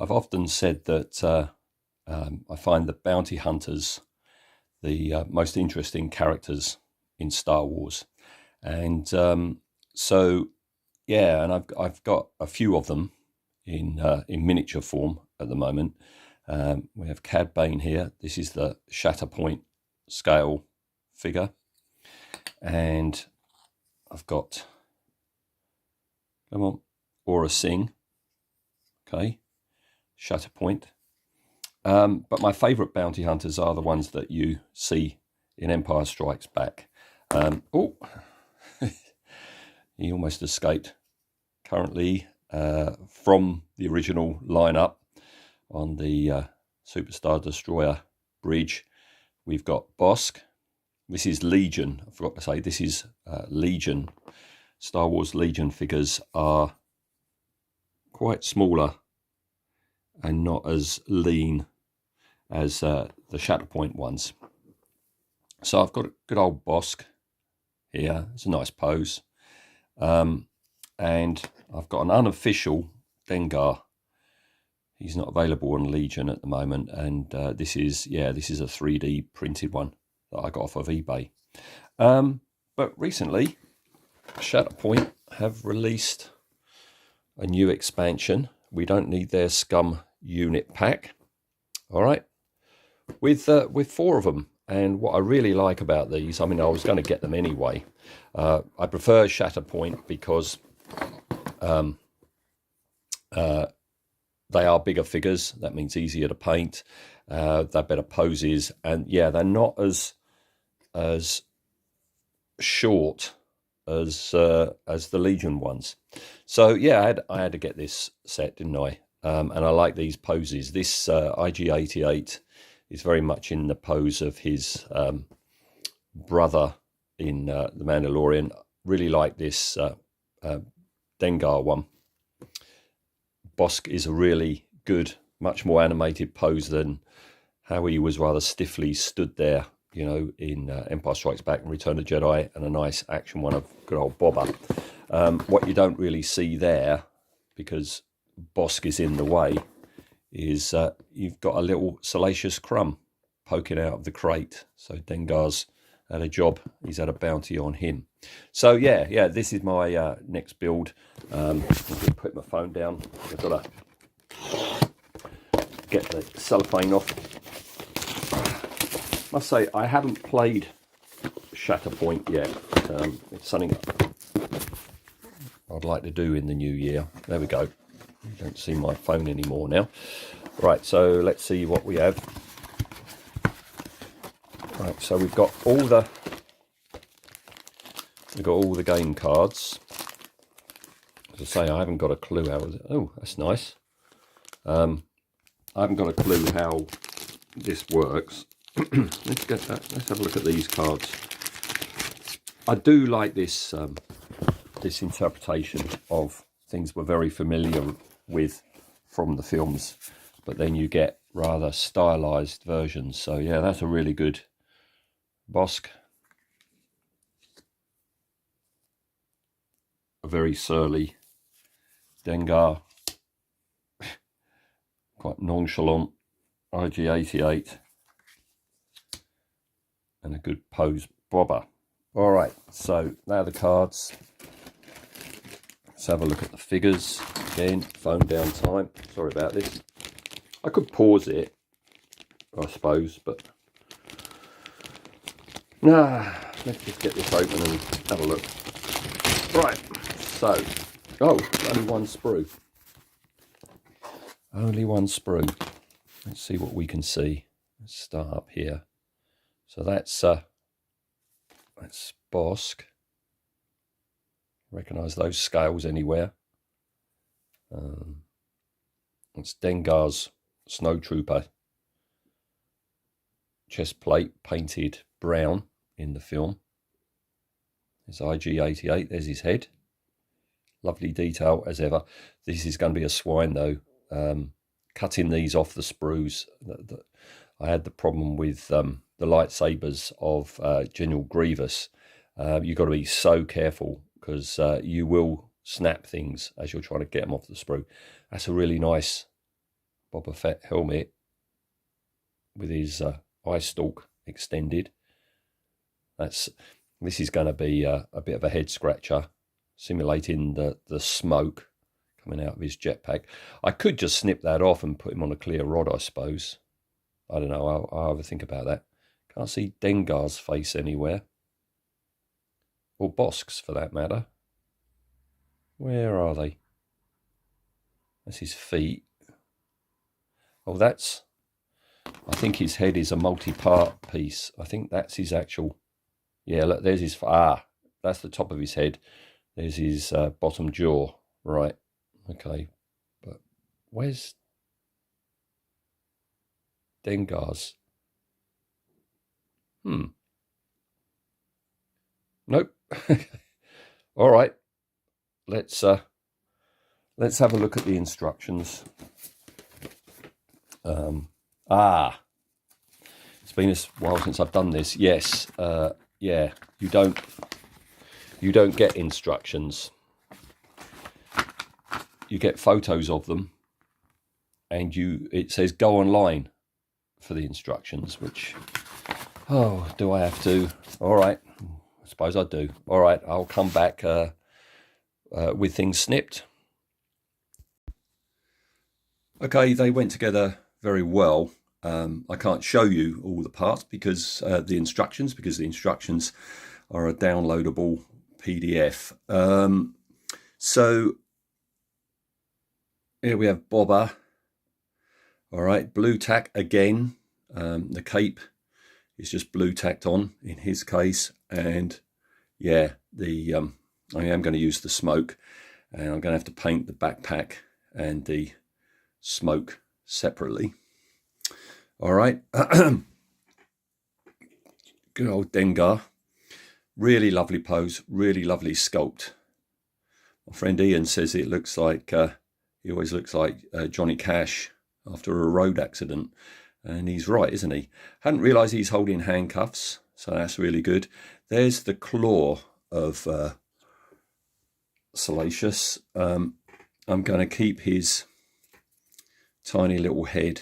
I've often said that I find the bounty hunters the most interesting characters in Star Wars, and so yeah, and I've got a few of them in miniature form at the moment. We have Cad Bane here. This is the Shatterpoint scale figure, and I've got, come on, Aura Singh. Okay, Shatterpoint. But my favourite bounty hunters are the ones that you see in Empire Strikes Back. Oh, he almost escaped. Currently, from the original lineup on the Superstar Destroyer bridge, we've got Bosk. This is Legion. I forgot to say, this is Legion. Star Wars Legion figures are quite smaller and not as lean as the Shatterpoint ones. So I've got a good old Bosk here. It's a nice pose. And I've got an unofficial Dengar. He's not available on Legion at the moment, and this is a 3D printed one that I got off of eBay. But recently, Shatterpoint have released a new expansion. We don't need their Scum unit pack. All right, with 4 of them. And what I really like about these, I mean, I was going to get them anyway. I prefer Shatterpoint because they are bigger figures. That means easier to paint. They're better poses, and yeah, they're not as short as the Legion ones. So yeah, I had to get this set, didn't I? And I like these poses. This IG-88 is very much in the pose of his brother in The Mandalorian. Really like this Dengar one. Bosk is a really good, much more animated pose than how he was rather stiffly stood there, you know, in Empire Strikes Back and Return of the Jedi, and a nice action one of good old Boba. What you don't really see there, because Bosk is in the way, is you've got a little Salacious Crumb poking out of the crate. So Dengar's had a job. He's had a bounty on him. So yeah, this is my next build. I'm going to put my phone down. I've got to get the cellophane off. Must say, I haven't played Shatterpoint yet. It's something I'd like to do in the new year. There we go. You don't see my phone anymore now. Right, so let's see what we have. Right, so we've got all the game cards. As I say, I haven't got a clue how. Oh, that's nice. I haven't got a clue how this works. Let's get that. Let's have a look at these cards. I do like this this interpretation of things we're very familiar with from the films, but then you get rather stylized versions. So yeah, that's a really good Bosk. A very surly Dengar. Quite nonchalant IG-88. And a good pose Boba. All right, so now the cards. Let's have a look at the figures. Again, phone down time. Sorry about this. I could pause it, I suppose, but let's just get this open and have a look. Right, so, only one sprue. Only one sprue. Let's see what we can see. Let's start up here. So that's Bosk. Recognise those scales anywhere. It's Dengar's Snowtrooper chest plate painted brown in the film. It's IG-88, there's his head. Lovely detail as ever. This is going to be a swine though. Cutting these off the sprues. I had the problem with the lightsabers of General Grievous. You've got to be so careful because you will snap things as you're trying to get them off the sprue. That's a really nice Boba Fett helmet with his eye stalk extended. This is going to be a bit of a head scratcher, simulating the smoke coming out of his jetpack. I could just snip that off and put him on a clear rod, I suppose. I don't know. I'll have a think about that. Can't see Dengar's face anywhere, or Bosk's for that matter. Where are they? That's his feet. Oh, I think his head is a multi-part piece. I think that's his actual. Yeah, look, there's his. That's the top of his head. There's his bottom jaw. Right. Okay. But where's Dengar's? Nope. All right. Let's have a look at the instructions. It's been a while since I've done this. Yes. Yeah. You don't get instructions. You get photos of them, and it says go online for the instructions, which, oh, do I have to? All right, I suppose I do. All right, I'll come back with things snipped. Okay, they went together very well. I can't show you all the parts because the instructions are a downloadable PDF. So here we have Boba. All right, blue tack again. The cape is just blue tacked on in his case, and yeah, I am going to use the smoke, and I'm going to have to paint the backpack and the smoke separately. All right. Good old Dengar. Really lovely pose, really lovely sculpt. My friend Ian says it looks like, he always looks like Johnny Cash after a road accident. And he's right, isn't he? Hadn't realised he's holding handcuffs, so that's really good. There's the claw of Salacious. I'm going to keep his tiny little head,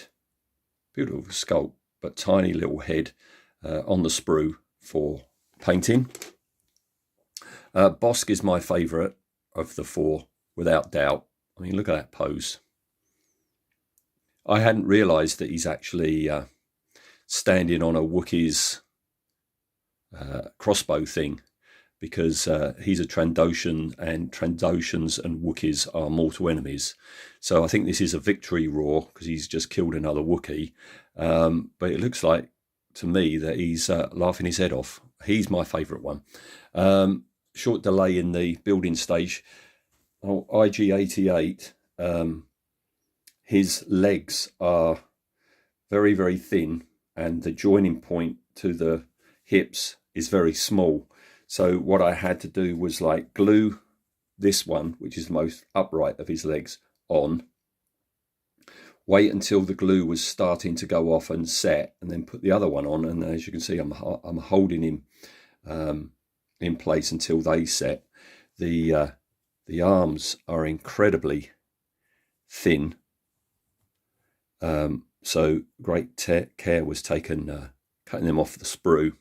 beautiful sculpt, but tiny little head on the sprue for painting. Bosk is my favourite of the four, without doubt. I mean, look at that pose. I hadn't realised that he's actually standing on a Wookiee's crossbow thing, because he's a Trandoshan, and Trandoshans and Wookiees are mortal enemies. So I think this is a victory roar because he's just killed another Wookiee. But it looks like to me that he's laughing his head off. He's my favourite one. Short delay in the building stage. Oh, IG-88, his legs are very, very thin, and the joining point to the hips is very small. So what I had to do was like glue this one, which is the most upright of his legs, on, wait until the glue was starting to go off and set, and then put the other one on. And as you can see, I'm holding him in place until they set. The arms are incredibly thin, so great care was taken cutting them off the sprue.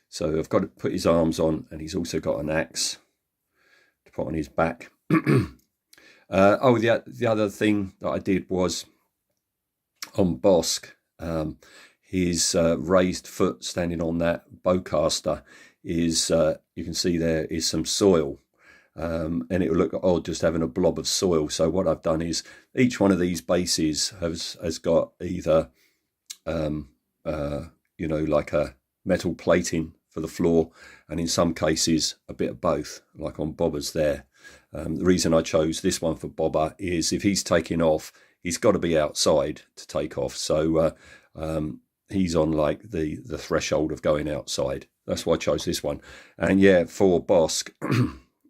So I've got to put his arms on, and he's also got an axe to put on his back. The other thing that I did was on Bosk, his raised foot standing on that bowcaster is, you can see there is some soil. And it will look odd just having a blob of soil. So what I've done is each one of these bases has got either, like a metal plating for the floor, and in some cases a bit of both, like on Boba's there. The reason I chose this one for Boba is if he's taking off, he's got to be outside to take off. So he's on like the threshold of going outside. That's why I chose this one. And yeah, for Bosk,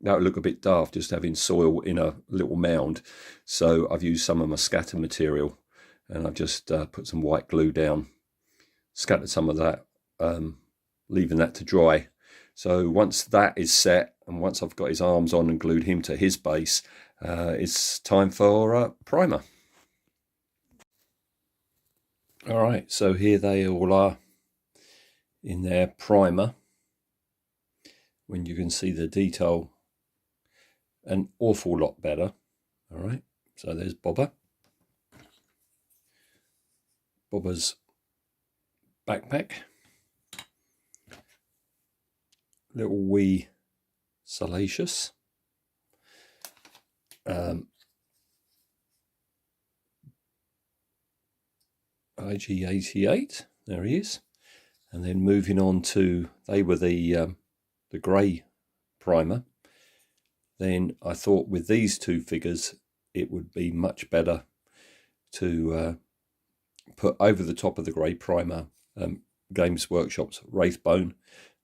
that would look a bit daft just having soil in a little mound. So I've used some of my scatter material, and I've just put some white glue down, scattered some of that, leaving that to dry. So once that is set, and once I've got his arms on and glued him to his base, it's time for primer. All right, so here they all are in their primer, when you can see the detail an awful lot better. All right, so there's Bobber's backpack, little wee Salacious, IG88, there he is. And then moving on to, they were the grey primer. Then I thought with these two figures it would be much better to put over the top of the grey primer Games Workshop's Wraithbone,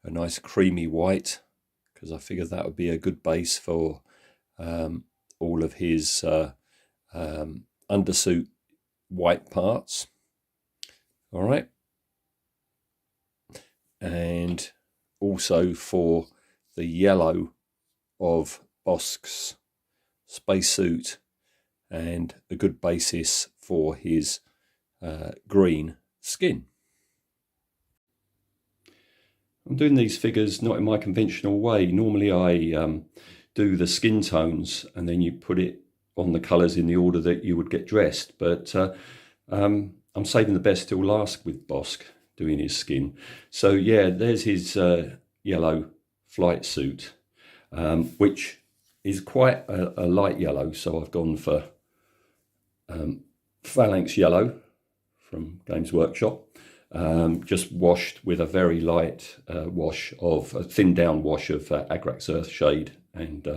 a nice creamy white, because I figured that would be a good base for all of his undersuit white parts. All right, and also for the yellow of Bossk's spacesuit, and a good basis for his green skin. I'm doing these figures not in my conventional way. Normally I do the skin tones and then you put it on the colours in the order that you would get dressed, but I'm saving the best till last with Bossk doing his skin. So yeah, there's his yellow flight suit, which is quite a light yellow, so I've gone for Phalanx yellow from Games Workshop, just washed with a very light wash of a thinned down wash of Agrax Earth Shade, and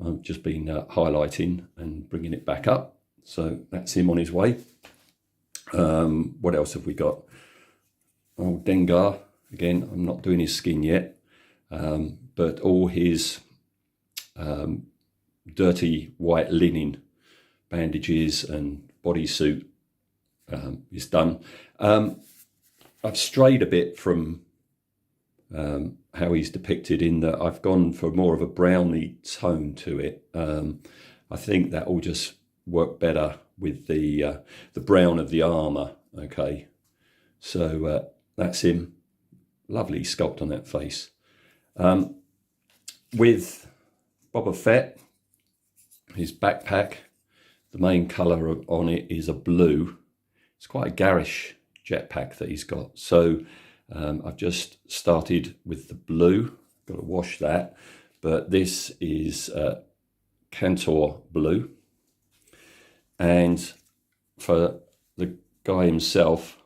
I've just been highlighting and bringing it back up. So that's him on his way. What else have we got? Oh, Dengar again. I'm not doing his skin yet, but all his dirty white linen bandages and bodysuit is done. I've strayed a bit from how he's depicted, in that I've gone for more of a browny tone to it. I think that will just work better with the brown of the armour. Okay, so that's him. Lovely sculpt on that face. With Boba Fett, his backpack, the main colour on it is a blue. It's quite a garish jetpack that he's got. So I've just started with the blue. Got to wash that. But this is Cantor blue. And for the guy himself,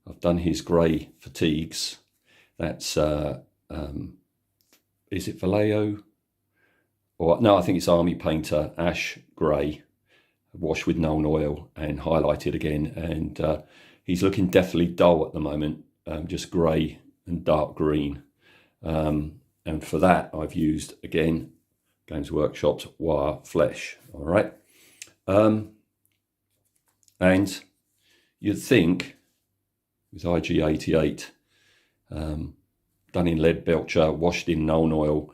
I've done his grey fatigues. That's, is it Vallejo? Or no, I think it's Army Painter Ash Grey, washed with Nuln Oil and highlighted again. And he's looking definitely dull at the moment, just grey and dark green. And for that, I've used, again, Games Workshop's Wire Flesh. All right. And you'd think with IG88, done in lead belcher, washed in Nuln Oil,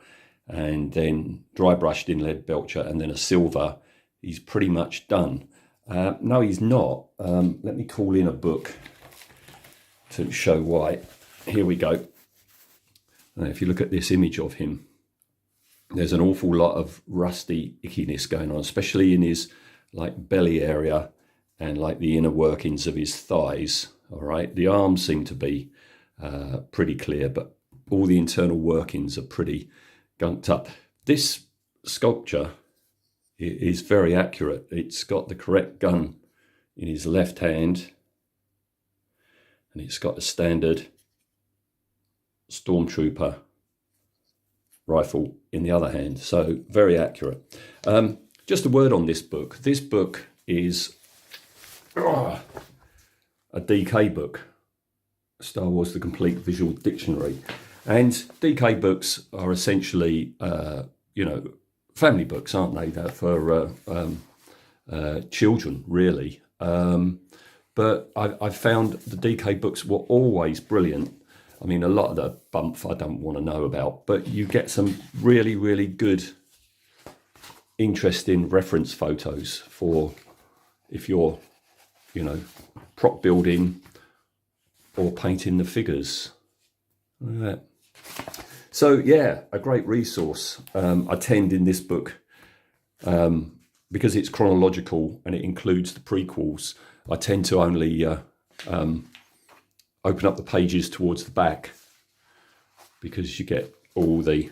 and then dry brushed in lead belcher, and then a silver, he's pretty much done. No, he's not. Let me call in a book to show why. Here we go. If you look at this image of him, there's an awful lot of rusty ickiness going on, especially in his like belly area and like the inner workings of his thighs. All right, the arms seem to be pretty clear, but all the internal workings are pretty gunked up. This sculpture is very accurate. It's got the correct gun in his left hand, and it's got a standard Stormtrooper rifle in the other hand. So very accurate. Just a word on this book. This book is a DK book, Star Wars The Complete Visual Dictionary. And DK books are essentially, family books, aren't they? They're for children, really. But I found the DK books were always brilliant. I mean, a lot of the bump I don't want to know about, but you get some really, really good, interesting reference photos for if you're, prop building or painting the figures. Look at that. So yeah, a great resource. I tend in this book, because it's chronological and it includes the prequels, I tend to only open up the pages towards the back, because you get all the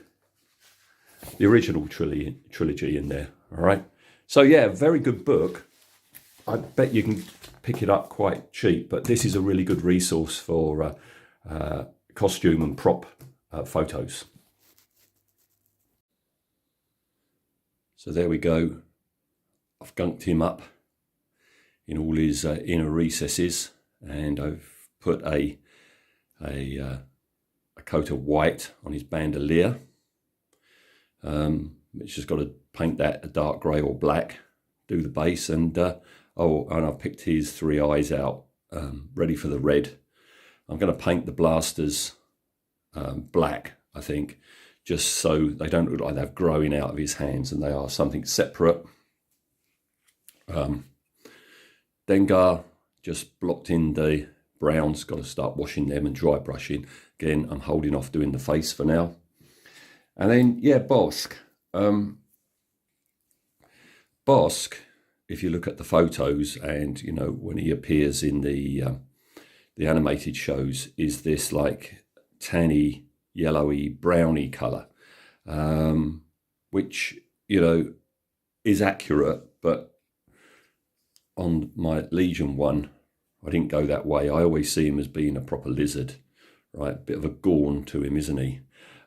original trilogy in there. All right. So yeah, very good book. I bet you can pick it up quite cheap, but this is a really good resource for costume and prop photos. So there we go. I've gunked him up in all his inner recesses, and I've put a coat of white on his bandolier. It's just got to paint that a dark grey or black, do the base, and and I've picked his 3 eyes out, ready for the red. I'm going to paint the blasters black, I think, just so they don't look like they're growing out of his hands and they are something separate. Dengar, just blocked in the browns, got to start washing them and dry brushing. Again, I'm holding off doing the face for now. And then, yeah, Bossk. Bossk, if you look at the photos and, you know, when he appears in the animated shows, is this like tanny, yellowy, browny colour, which, you know, is accurate, but on my Legion one, I didn't go that way. I always see him as being a proper lizard, right? Bit of a Gorn to him, isn't he?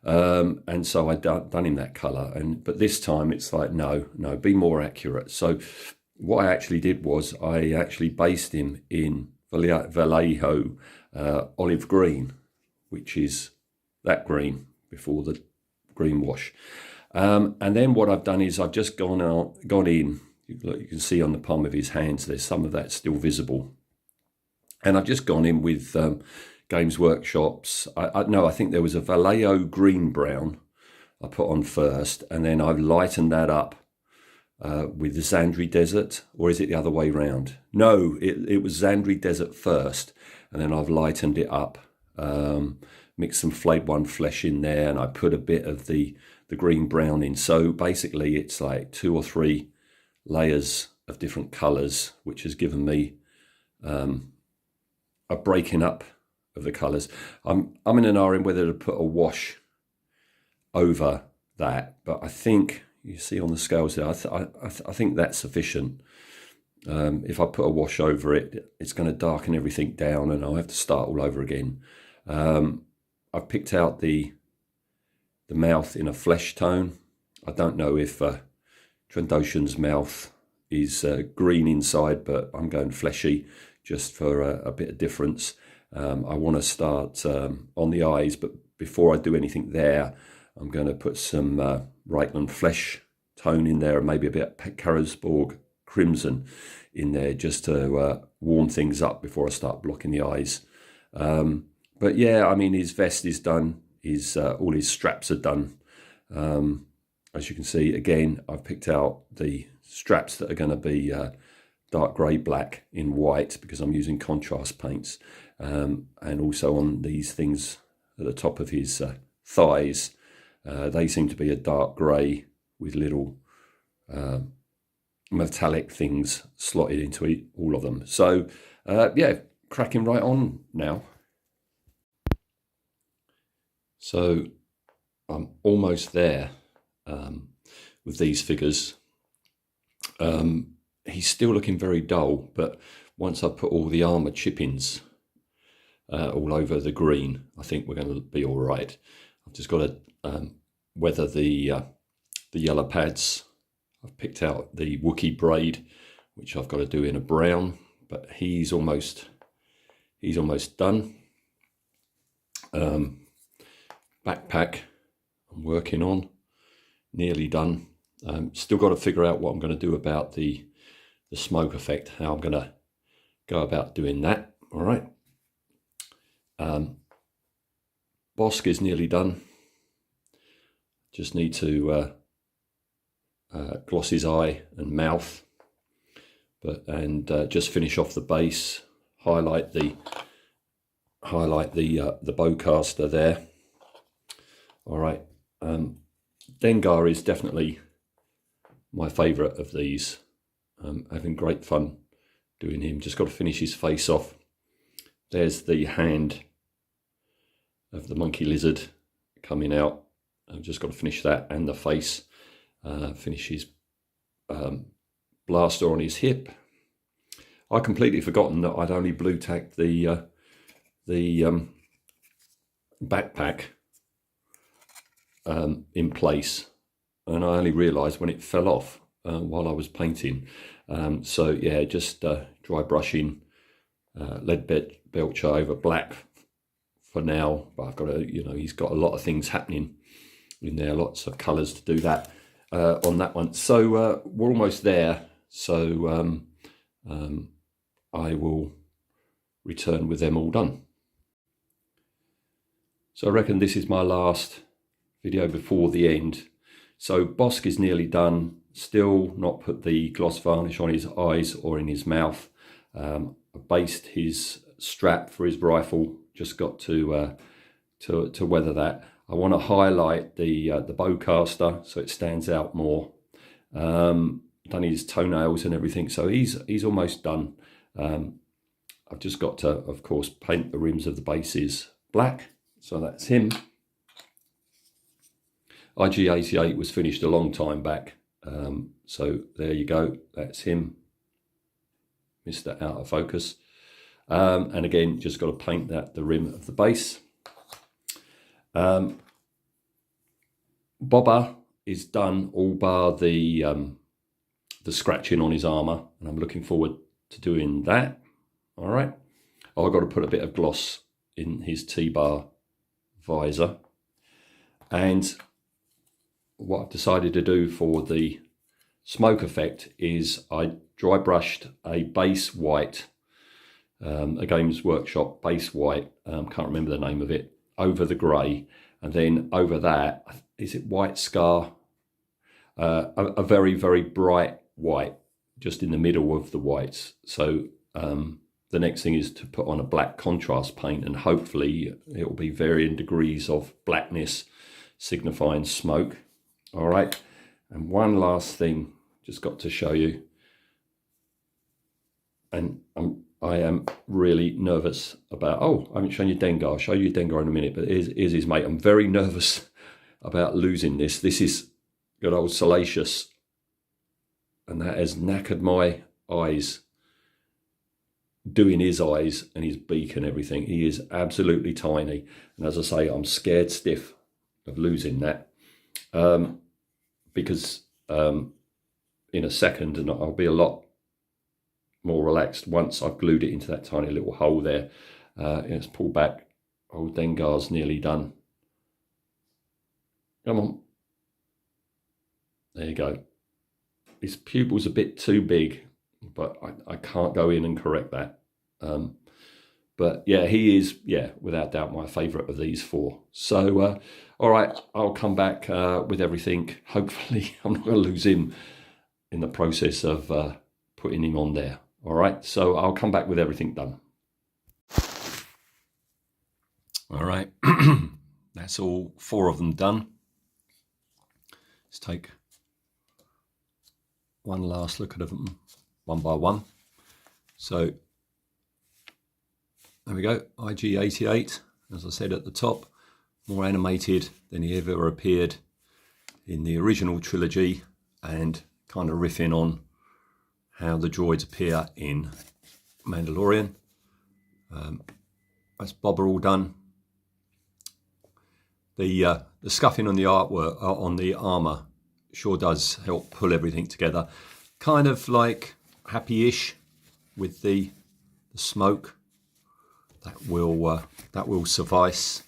And so I done him that colour, but this time it's like, no, be more accurate. So what I actually did was I actually based him in Vallejo olive green, which is that green before the green wash. And then what I've done is I've just gone in. Look, you can see on the palm of his hands, there's some of that still visible. And I've just gone in with Games Workshop's, I think there was a Vallejo green brown I put on first, and then I've lightened that up with the Zandri Desert, or is it the other way round? No, it was Zandri Desert first, and then I've lightened it up, mixed some Flayed One flesh in there, and I put a bit of the green brown in. So basically it's like 2 or 3 layers of different colours, which has given me a breaking up of the colours. I'm in an RM whether to put a wash over that, but I think you see on the scales there, I think that's sufficient. If I put a wash over it, it's going to darken everything down, and I'll have to start all over again. I've picked out the mouth in a flesh tone. I don't know if Trandoshan's mouth is green inside, but I'm going fleshy just for a bit of difference. I want to start on the eyes, but before I do anything there, I'm going to put some Reikland flesh tone in there, and maybe a bit of Karasborg crimson in there, just to warm things up before I start blocking the eyes. But yeah, I mean, his vest is done. All his straps are done. As you can see, again, I've picked out the straps that are going to be dark grey black in white, because I'm using contrast paints. And also on these things at the top of his thighs, they seem to be a dark grey with little metallic things slotted into all of them. So yeah, cracking right on now. So I'm almost there with these figures. He's still looking very dull, but once I put all the armour chippings all over the green, I think we're going to be all right. I've just got to weather the yellow pads. I've picked out the Wookiee braid, which I've got to do in a brown, but he's almost done. Backpack I'm working on, nearly done. Still got to figure out what I'm going to do about the smoke effect, how I'm going to go about doing that. All right. Bossk is nearly done. Just need to gloss his eye and mouth, and just finish off the base, highlight the bowcaster there. All right, Dengar is definitely my favourite of these. Having great fun doing him. Just got to finish his face off. There's the hand of the monkey lizard coming out. I've just got to finish that and the face. Finish his blaster on his hip. I completely forgotten that I'd only blue tacked the backpack in place, and I only realised when it fell off while I was painting. So yeah, just dry brushing lead belcher over black for now, but I've got to, you know, he's got a lot of things happening in there, lots of colours to do that on that one. So we're almost there, so I will return with them all done. So I reckon this is my last video before the end. So Bosk is nearly done, still not put the gloss varnish on his eyes or in his mouth. I based his strap for his rifle, just got to weather that. I want to highlight the bowcaster so it stands out more. Done his toenails and everything, so he's almost done. I've just got to, of course, paint the rims of the bases black, so that's him. IG88 was finished a long time back, so there you go, that's him. Mr. Out of Focus. And again, just got to paint the rim of the base. Bobber is done, all bar the scratching on his armour, and I'm looking forward to doing that. All right. I've got to put a bit of gloss in his T-bar visor. And what I've decided to do for the smoke effect is I dry brushed a base white, a Games Workshop base white, can't remember the name of it, over the grey, and then over that, is it White Scar? A very, very bright white, just in the middle of the whites. So the next thing is to put on a black contrast paint, and hopefully it will be varying degrees of blackness signifying smoke. All right, and one last thing, just got to show you, and I am really nervous about, oh, I haven't shown you Dengar. I'll show you Dengar in a minute, but here's his mate. I'm very nervous about losing this. This is good old Salacious, and that has knackered my eyes, doing his eyes and his beak and everything. He is absolutely tiny, and as I say, I'm scared stiff of losing that, because in a second, and I'll be a lot more relaxed once I've glued it into that tiny little hole there. Let's pull back. Old Dengar's nearly done. Come on. There you go. His pupil's a bit too big, but I can't go in and correct that. But yeah, he is, yeah, without doubt my favourite of these four. So, all right, I'll come back with everything. Hopefully I'm not going to lose him in the process of putting him on there. All right, so I'll come back with everything done. All right, that's all four of them done. Let's take one last look at them one by one. So there we go, IG88, as I said at the top, more animated than he ever appeared in the original trilogy, and kind of riffing on how the droids appear in Mandalorian. That's Bobber all done. The scuffing on the artwork, on the armour, sure does help pull everything together. Kind of like happy-ish with the smoke. That will suffice.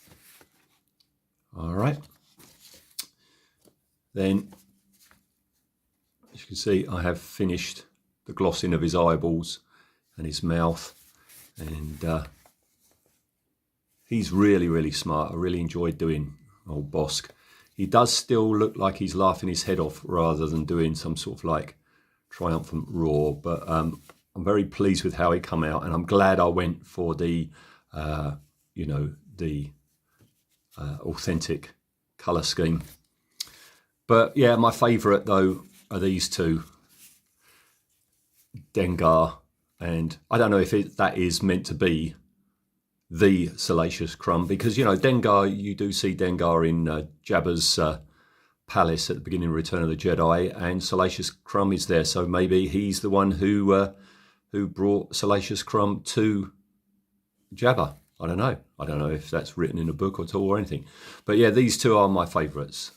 All right. Then, as you can see, I have finished the glossing of his eyeballs and his mouth, and he's really, really smart. I really enjoyed doing old Bosk. He does still look like he's laughing his head off rather than doing some sort of like triumphant roar, but I'm very pleased with how it come out, and I'm glad I went for the, you know, the authentic colour scheme. But yeah, my favourite though are these two, Dengar, and I don't know if that is meant to be the Salacious Crumb, because, you know, Dengar, you do see Dengar in Jabba's palace at the beginning of Return of the Jedi, and Salacious Crumb is there, so maybe he's the one who brought Salacious Crumb to Jabba. I don't know. I don't know if that's written in a book at all or anything. But yeah, these two are my favourites.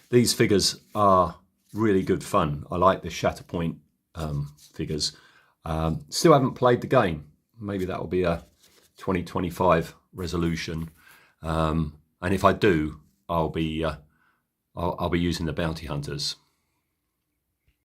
These figures are really good fun. I like the Shatterpoint figures. Still haven't played the game. Maybe that will be a 2025 resolution. And if I do, I'll be using the Bounty Hunters.